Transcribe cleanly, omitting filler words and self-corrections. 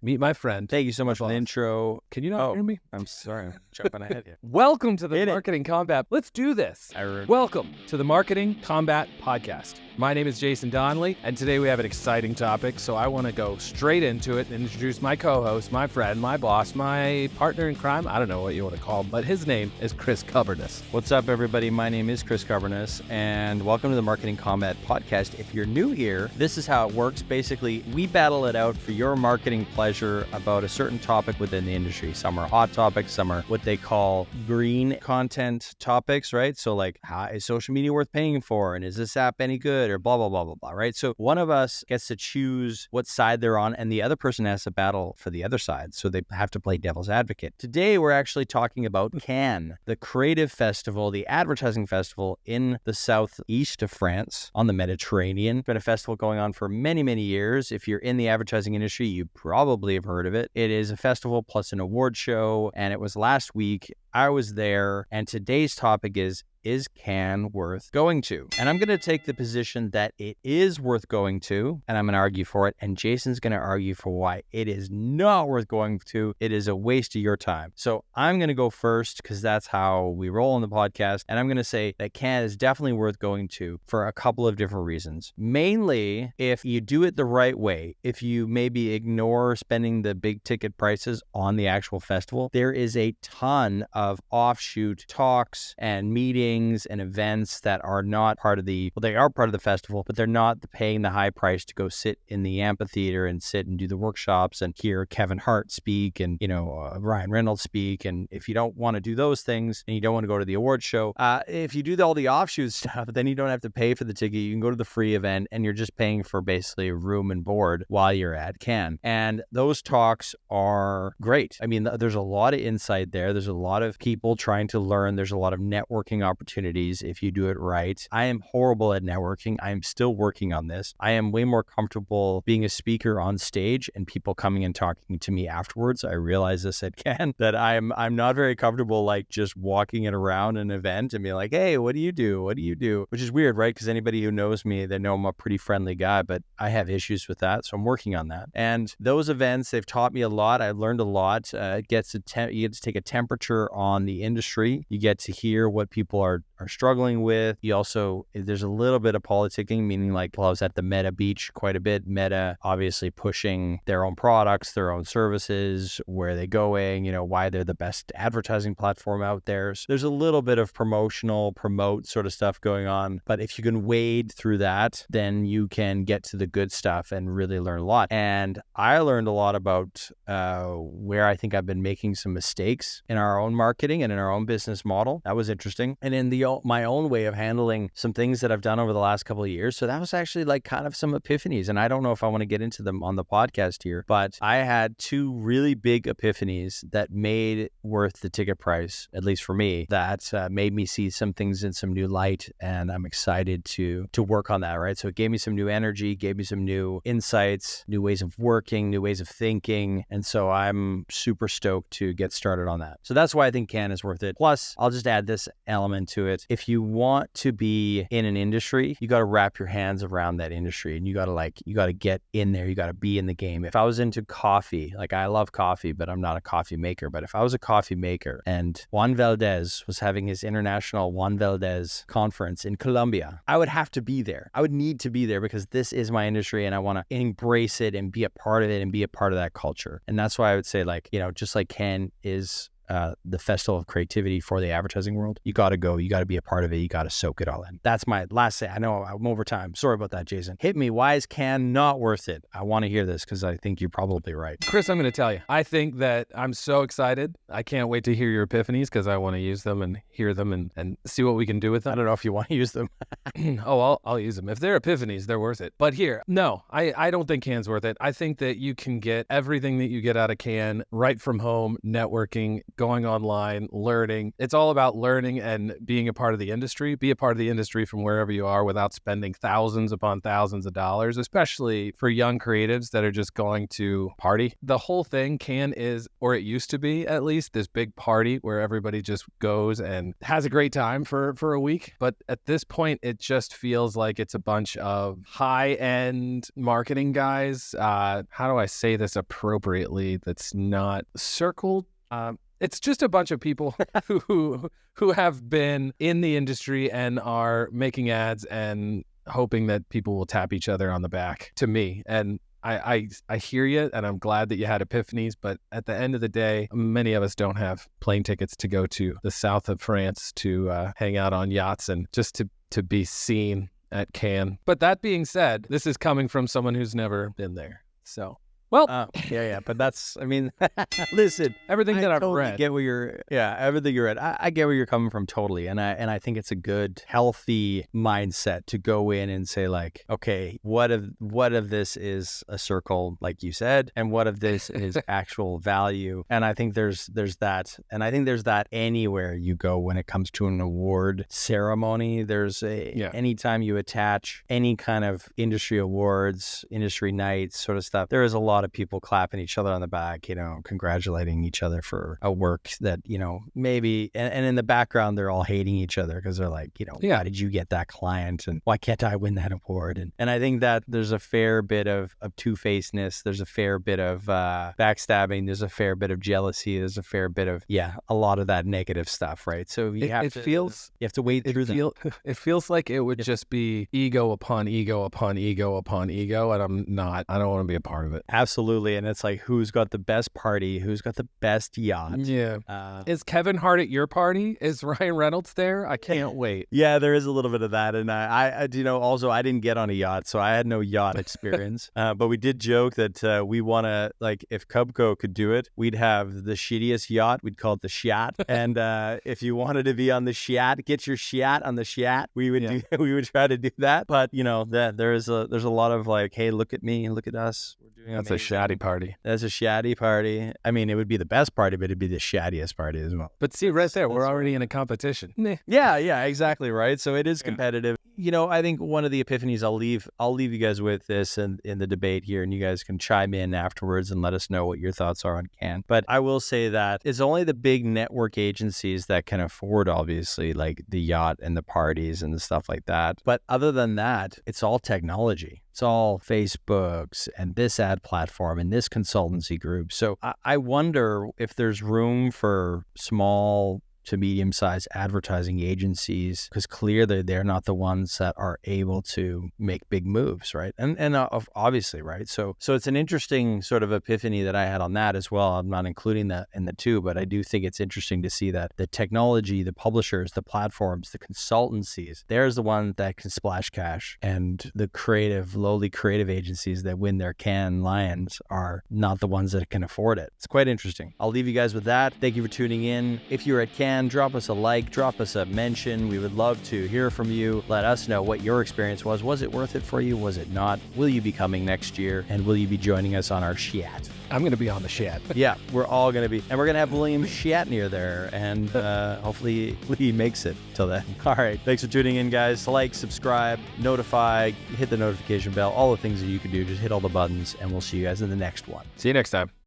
Meet my friend. Thank you so much for the intro. Can you not hear me? I'm sorry. I'm jumping ahead here. Welcome to the Marketing Combat. Let's do this. Welcome to the Marketing Combat Podcast. My name is Jason Donnelly, and today we have an exciting topic, so I want to go straight into it and introduce my co-host, my friend, my boss, my partner in crime. I don't know what you want to call him, but his name is Chris Kubbco. What's up, everybody? My name is Chris Kubbco, and welcome to the Marketing Combat Podcast. If you're new here, this is how it works. Basically, we battle it out for your marketing pleasure about a certain topic within the industry. Some are hot topics, some are what they call green content topics, right? So like, how is social media worth paying for? And is this app any good? Or blah, blah, blah, blah, blah, right? So one of us gets to choose what side they're on, and the other person has to battle for the other side. So they have to play devil's advocate. Today, we're actually talking about Cannes, the creative festival, the advertising festival in the southeast of France on the Mediterranean. It's been a festival going on for many, many years. If you're in the advertising industry, you probably have heard of it. It is a festival plus an award show, and it was last week. I was there, and today's topic is Cannes worth going to? And I'm going to take the position that it is worth going to, and I'm going to argue for it, and Jason's going to argue for why it is not worth going to. It is a waste of your time. So I'm going to go first because that's how we roll on the podcast, and I'm going to say that Cannes is definitely worth going to for a couple of different reasons. Mainly, if you do it the right way, if you maybe ignore spending the big ticket prices on the actual festival, there is a ton of offshoot talks and meetings and events that are not part of they are part of the festival, but they're not paying the high price to go sit in the amphitheater and sit and do the workshops and hear Kevin Hart speak and, Ryan Reynolds speak. And if you don't want to do those things and you don't want to go to the award show, if you do all the offshoot stuff, then you don't have to pay for the ticket. You can go to the free event and you're just paying for basically room and board while you're at Cannes. And those talks are great. I mean, there's a lot of insight there. There's a lot of people trying to learn. There's a lot of networking opportunities if you do it right. I am horrible at networking. I am still working on this. I am way more comfortable being a speaker on stage and people coming and talking to me afterwards. I realize this at Cannes, that I'm not very comfortable like just walking it around an event and being like, hey, what do you do? What do you do? Which is weird, right? Because anybody who knows me, they know I'm a pretty friendly guy, but I have issues with that. So I'm working on that. And those events, they've taught me a lot. I learned a lot. You get to take a temperature on the industry. You get to hear what people are struggling with. There's a little bit of politicking, meaning like, I was at the Meta Beach quite a bit. Meta obviously pushing their own products, their own services, where they're going, why they're the best advertising platform out there. So there's a little bit of promote sort of stuff going on. But if you can wade through that, then you can get to the good stuff and really learn a lot. And I learned a lot about where I think I've been making some mistakes in our own marketing and in our own business model. That was interesting. And in my own way of handling some things that I've done over the last couple of years. So that was actually like kind of some epiphanies. And I don't know if I want to get into them on the podcast here, but I had two really big epiphanies that made it worth the ticket price, at least for me, that made me see some things in some new light. And I'm excited to work on that, right? So it gave me some new energy, gave me some new insights, new ways of working, new ways of thinking. And so I'm super stoked to get started on that. So that's why I think Cannes is worth it. Plus, I'll just add this element to it. If you want to be in an industry, you got to wrap your hands around that industry, and you got to get in there. You got to be in the game. If I was into coffee, like I love coffee, but I'm not a coffee maker. But if I was a coffee maker and Juan Valdez was having his international Juan Valdez conference in Colombia, I would have to be there. I would need to be there because this is my industry and I want to embrace it and be a part of it and be a part of that culture. And that's why I would say, like, just like Cannes is the festival of creativity for the advertising world, you got to go, you got to be a part of it, you got to soak it all in. That's my last say. I know I'm over time. Sorry about that, Jason. Hit me. Why is Cannes not worth it? I want to hear this because I think you're probably right. Chris, I'm going to tell you. I think that I'm so excited. I can't wait to hear your epiphanies because I want to use them and hear them and see what we can do with them. I don't know if you want to use them. I'll use them. If they're epiphanies, they're worth it. But here, no, I don't think Cannes worth it. I think that you can get everything that you get out of Cannes right from home, networking, going online, learning. It's all about learning and being a part of the industry. Be a part of the industry from wherever you are without spending thousands upon thousands of dollars, especially for young creatives that are just going to party. The whole thing is, or it used to be at least, this big party where everybody just goes and has a great time for a week. But at this point, it just feels like it's a bunch of high-end marketing guys. How do I say this appropriately that's not circled? It's just a bunch of people who have been in the industry and are making ads and hoping that people will tap each other on the back, to me. And I hear you, and I'm glad that you had epiphanies, but at the end of the day, many of us don't have plane tickets to go to the south of France to hang out on yachts and just to be seen at Cannes. But that being said, this is coming from someone who's never been there. So, well, yeah, but that's, I mean, listen, everything that I've totally read. Get where everything you read. I get where you're coming from totally, and I think it's a good, healthy mindset to go in and say like, okay, what if this is a circle, like you said, and what if this is actual value? And I think there's that, and I think there's that anywhere you go when it comes to an award ceremony. There's anytime you attach any kind of industry awards, industry nights, sort of stuff, there is a lot of people clapping each other on the back, congratulating each other for a work that, maybe, and in the background, they're all hating each other because they're like, why did you get that client? And why can't I win that award? And I think that there's a fair bit of two-facedness. There's a fair bit of backstabbing. There's a fair bit of jealousy. There's a fair bit of, a lot of that negative stuff, right? So you have to wade through that. It feels like it would just be ego upon ego upon ego upon ego, and I don't want to be a part of it. Absolutely. And it's like, who's got the best party? Who's got the best yacht? Yeah. Is Kevin Hart at your party? Is Ryan Reynolds there? I can't wait. Yeah, there is a little bit of that. And I also, I didn't get on a yacht, so I had no yacht experience. But we did joke that we want to, like, if Kubbco could do it, we'd have the shittiest yacht. We'd call it the Shyacht. And if you wanted to be on the Shyacht, get your Shyacht on the Shyacht. We would try to do that. But, there's a lot of like, hey, look at me, look at us. That's amazing. A shatty party. That's a shatty party. I mean, it would be the best party, but it'd be the shattiest party as well. But see, right there, we're already in a competition. Yeah, exactly, right? So it is competitive. I think one of the epiphanies I'll leave you guys with this in the debate here, and you guys can chime in afterwards and let us know what your thoughts are on Cannes. But I will say that it's only the big network agencies that can afford, obviously, like the yacht and the parties and the stuff like that. But other than that, it's all technology. It's all Facebooks and this ad platform and this consultancy group. So I wonder if there's room for small to medium-sized advertising agencies, because clearly they're not the ones that are able to make big moves, right? And obviously, right? So it's an interesting sort of epiphany that I had on that as well. I'm not including that in the two, but I do think it's interesting to see that the technology, the publishers, the platforms, the consultancies, there's the one that can splash cash, and the lowly creative agencies that win their Cannes Lions are not the ones that can afford it. It's quite interesting. I'll leave you guys with that. Thank you for tuning in. If you're at Cannes, drop us a like, drop us a mention. We would love to hear from you. Let us know what your experience was. Was it worth it for you? Was it not? Will you be coming next year? And will you be joining us on our Shyacht? I'm going to be on the Shyacht. Yeah, we're all going to be. And we're going to have William Shatner there. And hopefully he makes it till then. All right. Thanks for tuning in, guys. Like, subscribe, notify, hit the notification bell, all the things that you can do. Just hit all the buttons, and we'll see you guys in the next one. See you next time.